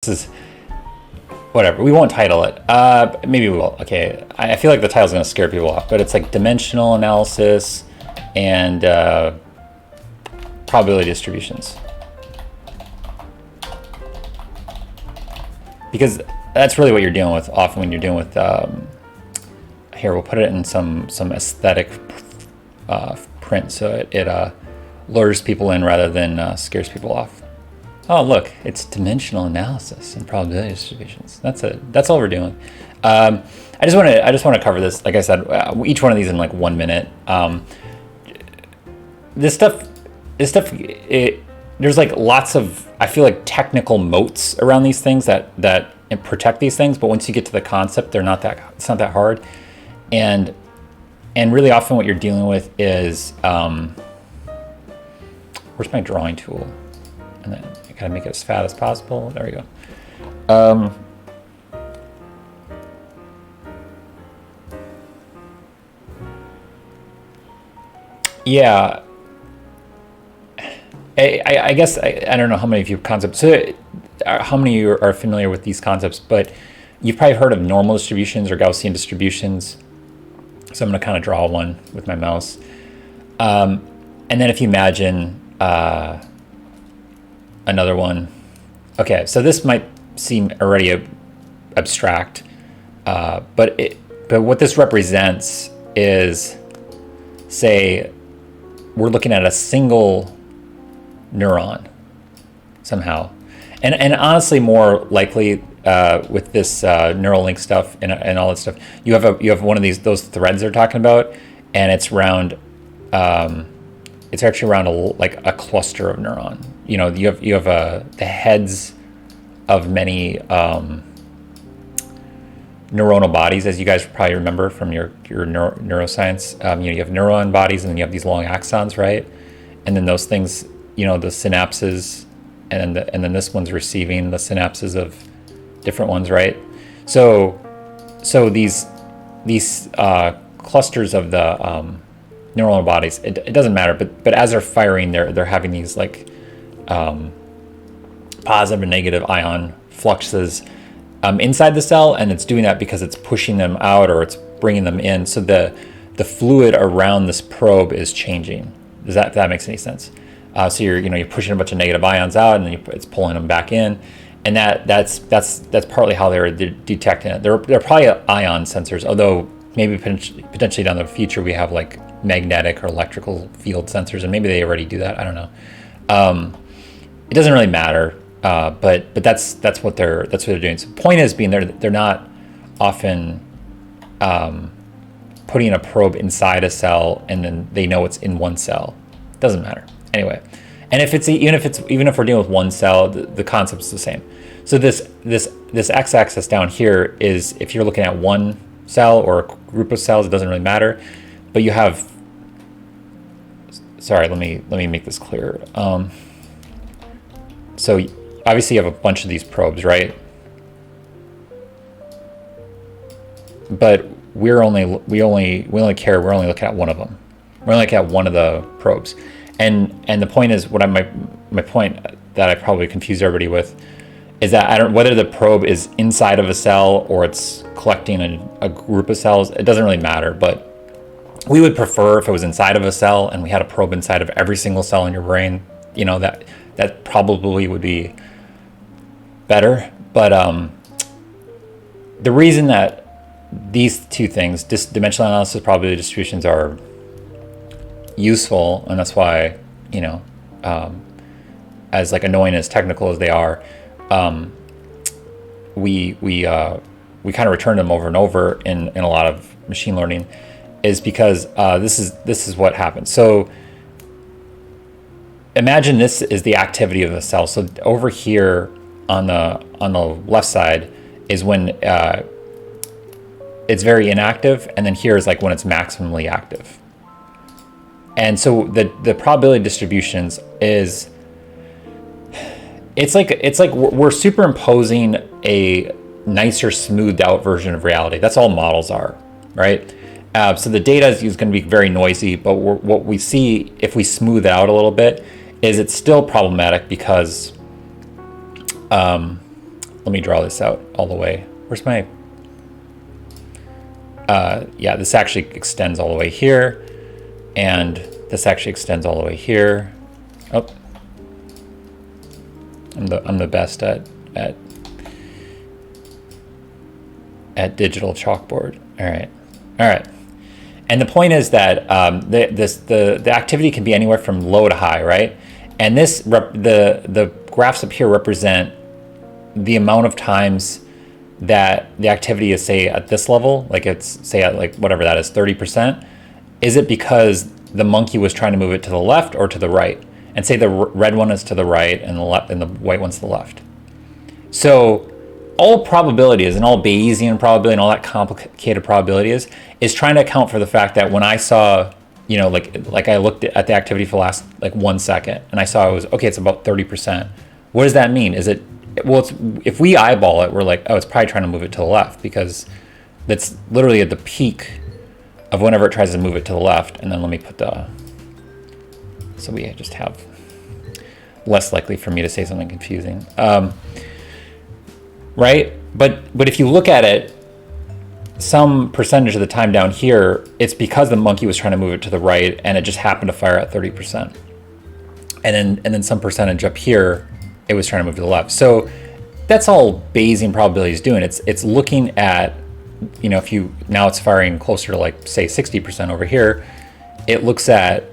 is whatever. We won't title it. Maybe we will. Okay. I feel like the title's going to scare people off, but it's like dimensional analysis and probability distributions. Because that's really what you're dealing with often when you're dealing with, here, we'll put it in some aesthetic print so it lures people in rather than scares people off. Oh, look, it's dimensional analysis and probability distributions. That's all we're doing. I just want to cover this. Like I said, each one of these in like 1 minute. This stuff, there's like lots of, I feel like, technical moats around these things that protect these things. But once you get to the concept, it's not that hard. And really often what you're dealing with is, where's my drawing tool? And then I gotta make it as fat as possible. There we go. Yeah. I guess I don't know how many of you concepts. So how many of you are familiar with these concepts? But you've probably heard of normal distributions or Gaussian distributions. So I'm going to kind of draw one with my mouse. And then if you imagine another one. Okay, so this might seem already abstract, but what this represents is, say, we're looking at a single neuron somehow. And honestly, more likely with this neural link stuff and all that stuff, you have one of those threads they're talking about, and it's around it's actually around a cluster of neuron. You know, you have the heads of many neuronal bodies, as you guys probably remember from your neuroscience. You have neuron bodies, and then you have these long axons, right? And then those things, the synapses, and then this one's receiving the synapses of different ones, right? So these clusters of the neuronal bodies, it doesn't matter, but as they're firing, they're having these like positive and negative ion fluxes inside the cell, and it's doing that because it's pushing them out or it's bringing them in. So the fluid around this probe is changing. If that makes any sense? So you're pushing a bunch of negative ions out, and then it's pulling them back in, and that's partly how they're detecting it. They're probably ion sensors, although maybe potentially down the future we have like magnetic or electrical field sensors, and maybe they already do that. I don't know. It doesn't really matter, but that's what they're doing. So the point is being they're not often putting a probe inside a cell and then they know it's in one cell. It doesn't matter anyway. And even if we're dealing with one cell, the concept's the same. So this x-axis down here is if you're looking at one cell or a group of cells, it doesn't really matter. But you have, sorry, let me make this clearer. So obviously you have a bunch of these probes, right? But we only care. We're only looking at one of them. We're only looking at one of the probes. And the point is, my point that I probably confused everybody with is that whether the probe is inside of a cell or it's collecting a group of cells, it doesn't really matter. But we would prefer if it was inside of a cell and we had a probe inside of every single cell in your brain. That probably would be better. But the reason that these two things, dimensional analysis, probability distributions, are useful, and that's why, as like annoying as technical as they are, we kind of return them over and over in a lot of machine learning, is because this is what happens. So imagine this is the activity of a cell. So over here on the left side is when it's very inactive, and then here is like when it's maximally active. And so the probability distributions is, it's like we're superimposing a nicer, smoothed out version of reality. That's all models are, right? So the data is going to be very noisy, but what we see if we smooth it out a little bit is it's still problematic because, let let me draw this out all the way. Where's my, yeah, this actually extends all the way here, and this actually extends all the way here. Oh, I'm the best at digital chalkboard. All right. And the point is that the activity can be anywhere from low to high, right? And the graphs up here represent the amount of times that the activity is, say, at this level, like it's, say, at like whatever that is, 30%. Is it because the monkey was trying to move it to the left or to the right? And say the red one is to the right and the white one's to the left. So all probability is, and all Bayesian probability and all that complicated probability is trying to account for the fact that when I saw, like I looked at the activity for the last like 1 second and I saw it was, okay, it's about 30%. What does that mean? Is it, well, if we eyeball it, we're like, oh, it's probably trying to move it to the left, because that's literally at the peak of whenever it tries to move it to the left. And then let me put so we just have less likely for me to say something confusing. Right? But if you look at it, some percentage of the time down here, it's because the monkey was trying to move it to the right and it just happened to fire at 30%. And then some percentage up here, it was trying to move to the left. So that's all Bayesian probability is doing. It's looking at, if you, now it's firing closer to like, say, 60% over here, it looks at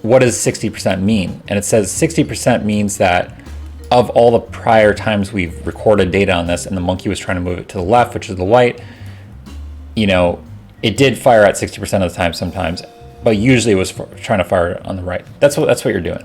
what does 60% mean? And it says 60% means that of all the prior times we've recorded data on this and the monkey was trying to move it to the left, which is the white, it did fire at 60% of the time sometimes, but usually it was trying to fire on the right. That's what you're doing.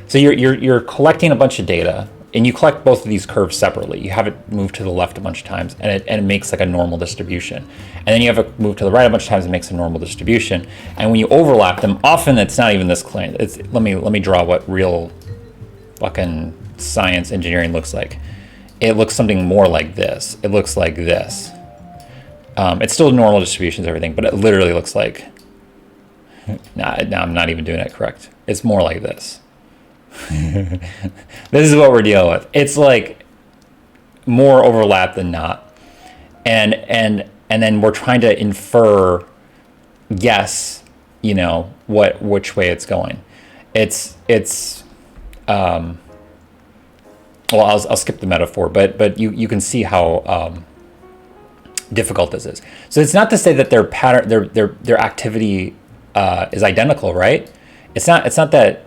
So you're collecting a bunch of data, and you collect both of these curves separately. You have it move to the left a bunch of times, and it makes like a normal distribution. And then you have it move to the right a bunch of times, and makes a normal distribution. And when you overlap them, often it's not even this clean. Let me draw what real fucking science engineering looks like. It looks something more like this. It looks like this. It's still normal distributions, everything, but it literally looks like, nah, I'm not even doing it correct. It's more like this. This is what we're dealing with. It's like more overlap than not. And then we're trying to guess, which way it's going. Well, I'll skip the metaphor, but you can see how difficult this is. So it's not to say that their activity is identical, right? It's not that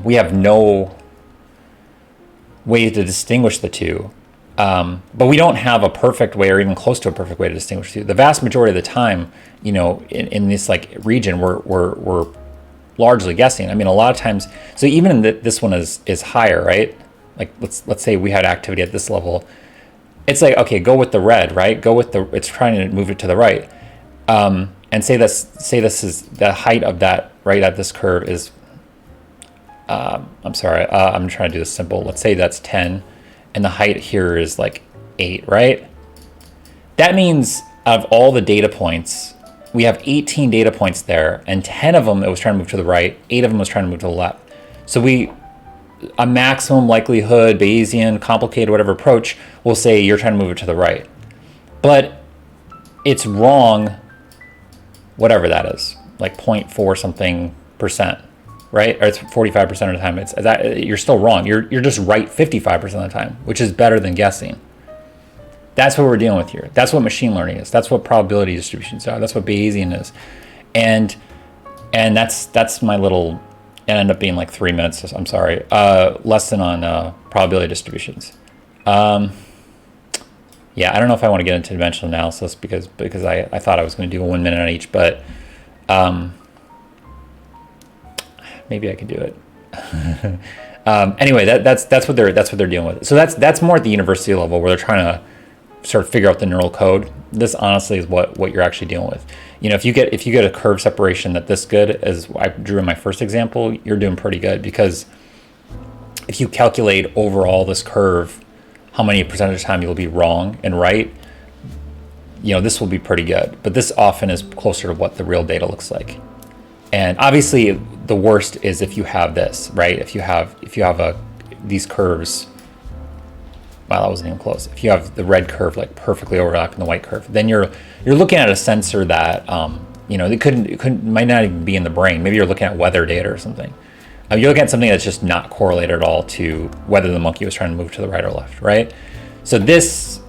we have no way to distinguish the two, but we don't have a perfect way or even close to a perfect way to distinguish the two. The vast majority of the time, in this like region, we're largely guessing. I mean, a lot of times. So even this one is higher, right? Like let's say we had activity at this level. It's like, okay, go with the red, right? It's trying to move it to the right. And say this is the height of that right at this curve is, I'm sorry, I'm trying to do this simple. Let's say that's 10 and the height here is like 8, right? That means out of all the data points, we have 18 data points there, and 10 of them it was trying to move to the right, 8 of them was trying to move to the left. So a maximum likelihood, Bayesian, complicated, whatever approach, will say you're trying to move it to the right. But it's wrong, whatever that is, like 0.4 something percent, right? Or it's 45% of the time. It's that you're still wrong. You're just right 55% of the time, which is better than guessing. That's what we're dealing with here. That's what machine learning is. That's what probability distributions are. That's what Bayesian is. And that's my little. It ended up being like 3 minutes. I'm sorry. Lesson on probability distributions. Yeah, I don't know if I want to get into dimensional analysis because I thought I was going to do 1 minute on each, but maybe I can do it. Anyway, that's what they're dealing with. So that's more at the university level where they're trying to sort of figure out the neural code. This honestly is what you're actually dealing with. If you get a curve separation that this good as I drew in my first example, you're doing pretty good, because if you calculate overall this curve, how many percentage of the time you'll be wrong and right, this will be pretty good. But this often is closer to what the real data looks like. And obviously the worst is if you have this, right? If you have these curves wow, that wasn't even close. If you have the red curve like perfectly overlapping the white curve, then you're looking at a sensor that it might not even be in the brain. Maybe you're looking at weather data or something. You're looking at something that's just not correlated at all to whether the monkey was trying to move to the right or left, right? So this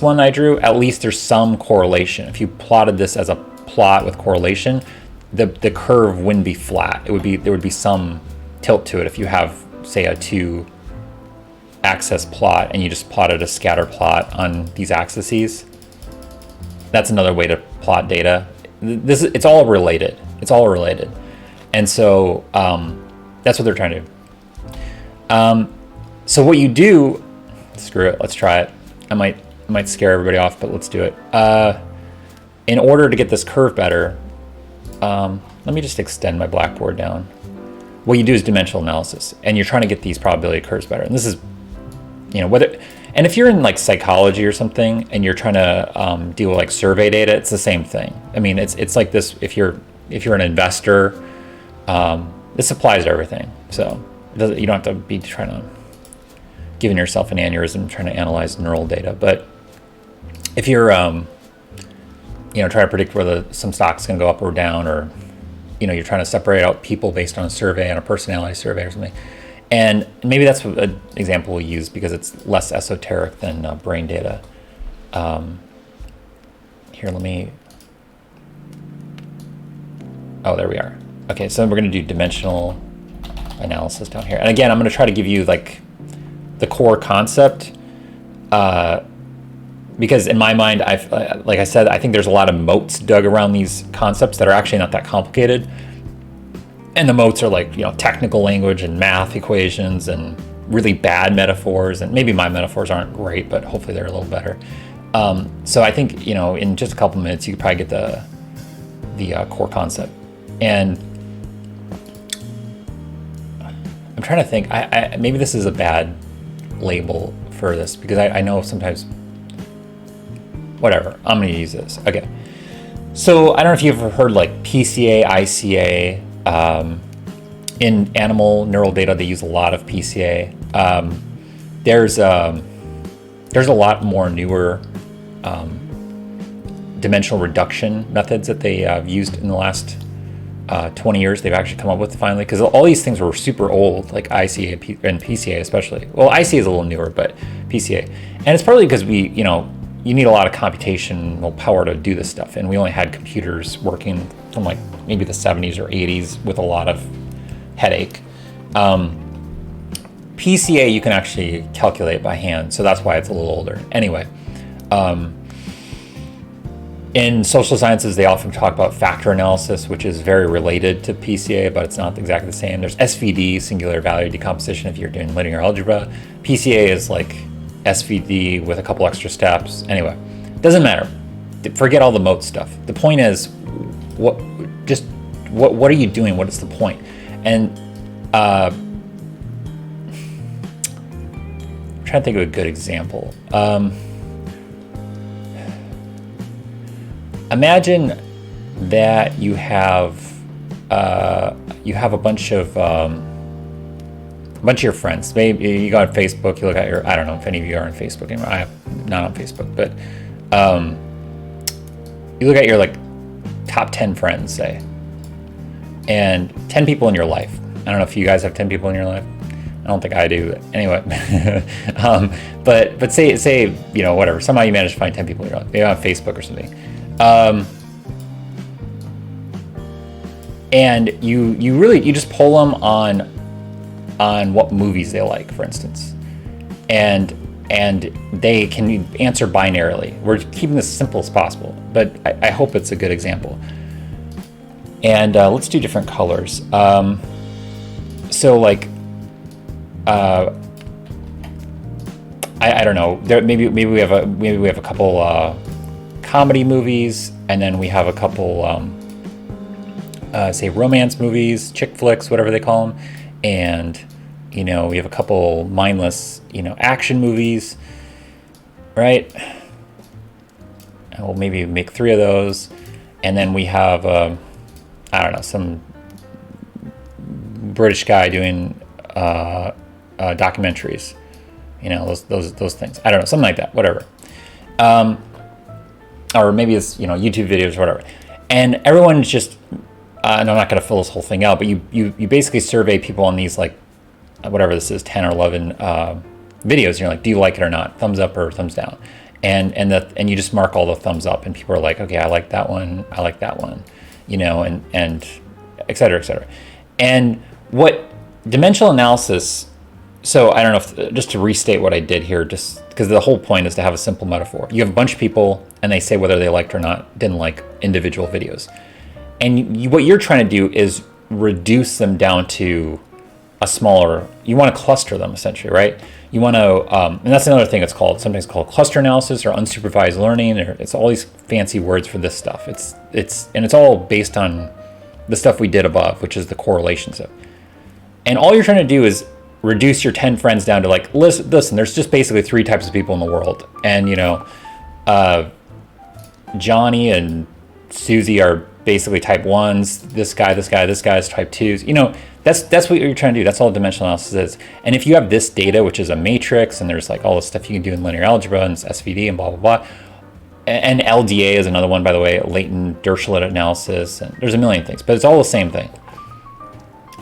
one I drew, at least there's some correlation. If you plotted this as a plot with correlation, the curve wouldn't be flat. There would be some tilt to it if you have, say, a 2-axis plot and you just plotted a scatter plot on these axes. That's another way to plot data. It's all related. It's all related. And so that's what they're trying to do. So what you do, screw it, let's try it. I might scare everybody off, but let's do it. In order to get this curve better, let me just extend my blackboard down. What you do is dimensional analysis, and you're trying to get these probability curves better. And this is, and if you're in like psychology or something, and you're trying to deal with like survey data, it's the same thing. I mean, it's like this. If you're an investor, this applies to everything. So you don't have to be trying to giving yourself an aneurysm trying to analyze neural data. But if you're trying to predict whether some stock's going to go up or down, or you're trying to separate out people based on a survey, on a personality survey or something. And maybe that's an example we'll use because it's less esoteric than brain data. Here, there we are. Okay, so we're going to do dimensional analysis down here. And again, I'm going to try to give you like the core concept, because in my mind, like I said, I think there's a lot of moats dug around these concepts that are actually not that complicated. And the moats are like, technical language and math equations and really bad metaphors. And maybe my metaphors aren't great, but hopefully they're a little better. So I think, in just a couple minutes, you could probably get the core concept. And I'm trying to think, maybe this is a bad label for this because I know sometimes, whatever, I'm going to use this. Okay. So I don't know if you've ever heard like PCA, ICA. In animal neural data, they use a lot of PCA. There's a lot more newer dimensional reduction methods that they have used in the last 20 years. They've actually come up with finally, because all these things were super old, like ICA and PCA especially. Well, ICA is a little newer, but PCA. And it's probably because you need a lot of computational power to do this stuff. And we only had computers working from like maybe the 70s or 80s with a lot of headache. PCA you can actually calculate by hand, so that's why it's a little older. Anyway, in social sciences, they often talk about factor analysis, which is very related to PCA, but it's not exactly the same. There's SVD, singular value decomposition, if you're doing linear algebra. PCA is like SVD with a couple extra steps. Anyway, doesn't matter. Forget all the moat stuff. The point is, what are you doing? What is the point? And I'm trying to think of a good example. Imagine that you have a bunch of your friends. Maybe you go on Facebook, you look at I don't know if any of you are on Facebook anymore. I'm not on Facebook, but you look at your like top 10 friends, say, and 10 people in your life. I don't know if you guys have 10 people in your life. I don't think I do. Anyway, but say whatever. Somehow you manage to find 10 people in your life, maybe on Facebook or something. And you just pull them on what movies they like, for instance, and they can answer binarily. We're keeping this as simple as possible, but I hope it's a good example. And let's do different colors. So like, I don't know. Maybe we have a couple comedy movies, and then we have a couple say romance movies, chick flicks, whatever they call them, and we have a couple mindless action movies, right? And we'll maybe make 3 of those, and then we have I don't know, some British guy doing documentaries, those things. I don't know, something like that, whatever. Or maybe it's, YouTube videos or whatever. And everyone's just, and I'm not going to fill this whole thing out, but you basically survey people on these, like, whatever this is, 10 or 11 videos. And you're like, do you like it or not? Thumbs up or thumbs down? And you just mark all the thumbs up, and people are like, okay, I like that one, I like that one, and et cetera, et cetera. And what dimensional analysis, so I don't know if, just to restate what I did here, just because the whole point is to have a simple metaphor. You have a bunch of people, and they say whether they liked or not, didn't like individual videos. And what you're trying to do is reduce them down to a smaller, you want to cluster them essentially, right? You want to, and that's another thing it's called, sometimes called cluster analysis or unsupervised learning, or it's all these fancy words for this stuff. It's all based on the stuff we did above, which is the correlation stuff. And all you're trying to do is reduce your 10 friends down to, like, listen, there's just basically 3 types of people in the world. And, Johnny and Susie are basically type 1s. This guy is type 2s. That's what you're trying to do. That's all dimensional analysis is. And if you have this data, which is a matrix, and there's like all this stuff you can do in linear algebra and SVD and blah, blah, blah. And LDA is another one, by the way, latent Dirichlet analysis. And there's a million things, but it's all the same thing.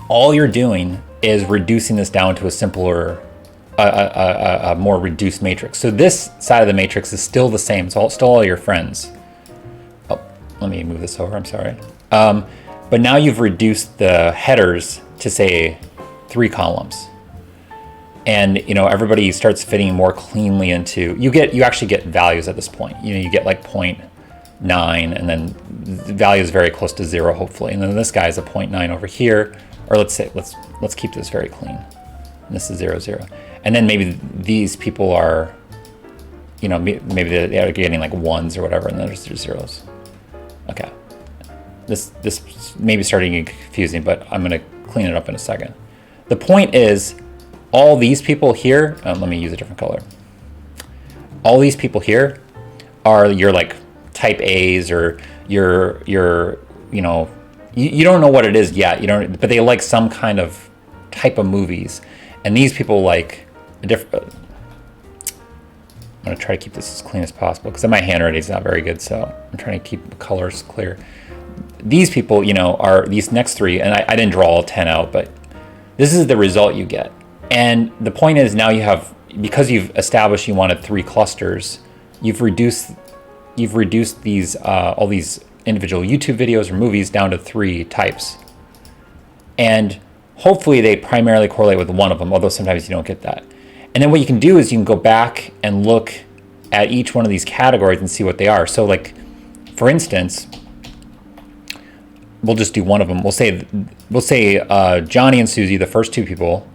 All you're doing is reducing this down to a simpler, a more reduced matrix. So this side of the matrix is still the same. It's still all your friends. Oh, let me move this over. I'm sorry. But now you've reduced the headers to, say, 3 columns. And, everybody starts fitting more cleanly into, you actually get values at this point. You get like 0.9, and then the value is very close to 0, hopefully. And then this guy is a 0.9 over here. Or let's keep this very clean. And this is 0, 0. And then maybe these people are, maybe they're getting like 1s or whatever, and then there's 0s. Okay. This may be starting to get confusing, but I'm going to clean it up in a second. The point is, all these people here, let me use a different color. All these people here are your, like, type A's, or your you don't know what it is yet. But they like some kind of type of movies. And these people like a different, I'm going to try to keep this as clean as possible, because my handwriting is not very good, so I'm trying to keep the colors clear. These people, are these next 3, and I didn't draw all 10 out, but this is the result you get. And the point is, now you have, because you've established you wanted 3 clusters, you've reduced these all these individual YouTube videos or movies down to 3 types. And hopefully they primarily correlate with one of them, although sometimes you don't get that. And then what you can do is you can go back and look at each one of these categories and see what they are. So, like, for instance, we'll just do one of them. We'll say Johnny and Susie, the first 2 people,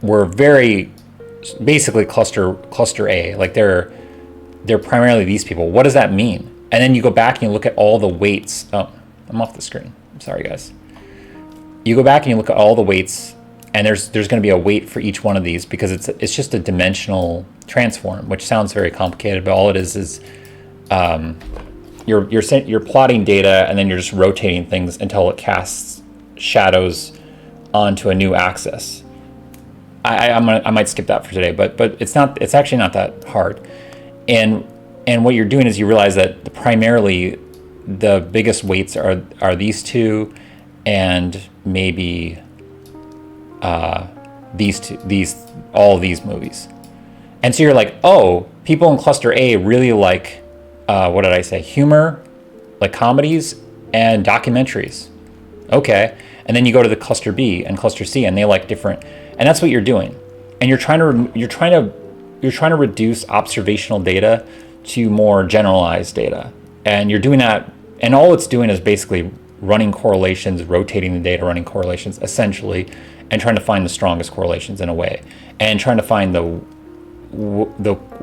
were very basically cluster A. Like, they're primarily these people. What does that mean? And then you go back and you look at all the weights. Oh, I'm off the screen. I'm sorry, guys. You go back and you look at all the weights, and there's going to be a weight for each one of these, because it's just a dimensional transform, which sounds very complicated, but all it is you're plotting data, and then you're just rotating things until it casts shadows onto a new axis. I might skip that for today, but it's actually not that hard. And what you're doing is you realize that primarily the biggest weights are these 2, and maybe all these movies. And so you're like, oh, people in cluster A really like, what did I say? Humor, like comedies and documentaries. Okay. And then you go to the cluster B and cluster C, and they like different, and that's what you're doing. And you're trying to reduce observational data to more generalized data. And you're doing that, and all it's doing is basically running correlations, rotating the data, running correlations essentially, and trying to find the strongest correlations in a way, and trying to find the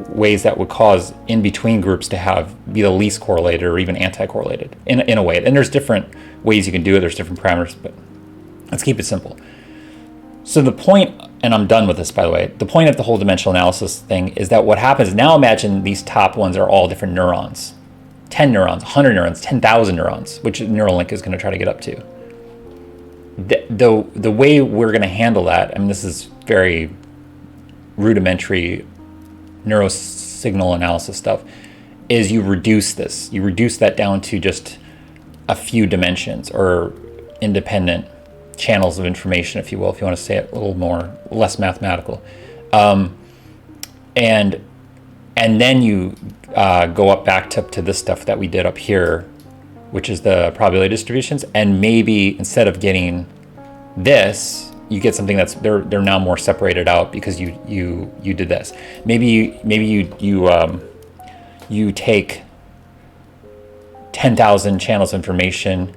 ways that would cause in between groups to be the least correlated or even anti-correlated in a way. And there's different ways you can do it. There's different parameters, but let's keep it simple. So the point, and I'm done with this, by the way, the point of the whole dimensional analysis thing is that what happens, now imagine these top ones are all different neurons. 10 neurons, 100 neurons, 10,000 neurons, which Neuralink is going to try to get up to. The way we're going to handle that, I mean, this is very rudimentary neurosignal analysis stuff, is you reduce this. You reduce that down to just a few dimensions or independent channels of information, if you will, if you want to say it a little more, less mathematical. And then you go up back to this stuff that we did up here, which is the probability distributions. And maybe instead of getting this, you get something that's they're now more separated out because you did this. Maybe you take 10,000 channels of information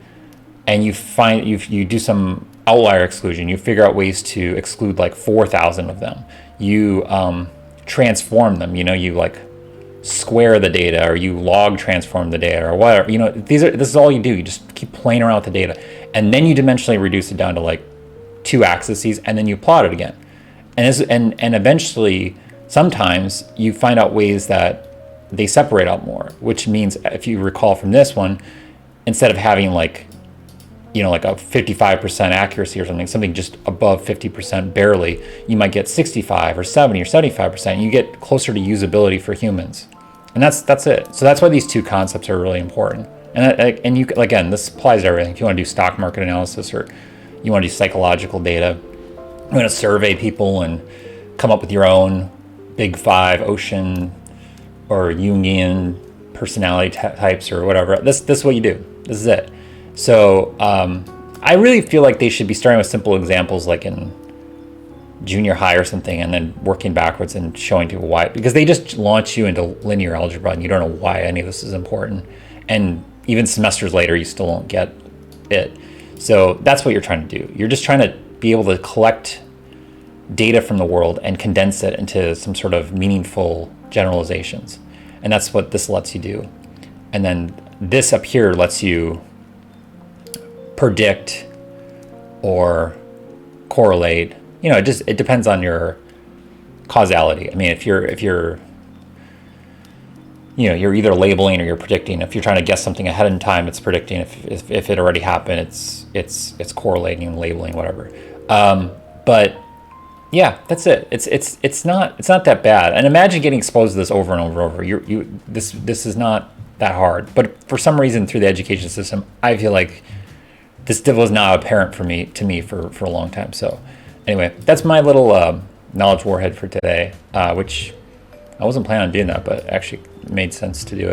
and you do some outlier exclusion. You figure out ways to exclude like 4,000 of them. You transform them. You like square the data, or you log transform the data, or whatever. This is all you do. You just keep playing around with the data, and then you dimensionally reduce it down to like 2 axes, and then you plot it again. And eventually, sometimes you find out ways that they separate out more, which means, if you recall from this one, instead of having like a 55% accuracy or something just above 50% barely, you might get 65 or 70 or 75%. You get closer to usability for humans. And that's it. So that's why these two concepts are really important. And you, again, this applies to everything. If you want to do stock market analysis, or you want to do psychological data, you want to survey people and come up with your own big 5 ocean or Jungian personality types or whatever, this is what you do. This is it. So I really feel like they should be starting with simple examples like in junior high or something, and then working backwards and showing people why, because they just launch you into linear algebra and you don't know why any of this is important. And even semesters later, you still won't get it. So that's what you're trying to do. You're just trying to be able to collect data from the world and condense it into some sort of meaningful generalizations. And that's what this lets you do. And then this up here lets you predict or correlate. It depends on your causality. I mean, if you're either labeling or you're predicting. If you're trying to guess something ahead in time, it's predicting. If it already happened, it's correlating and labeling, whatever. But yeah, that's it. It's not that bad. And imagine getting exposed to this over and over and over. This is not that hard. But for some reason, through the education system, I feel like this was not apparent to me for a long time. So anyway, that's my little knowledge warhead for today, which I wasn't planning on doing that, but actually made sense to do it.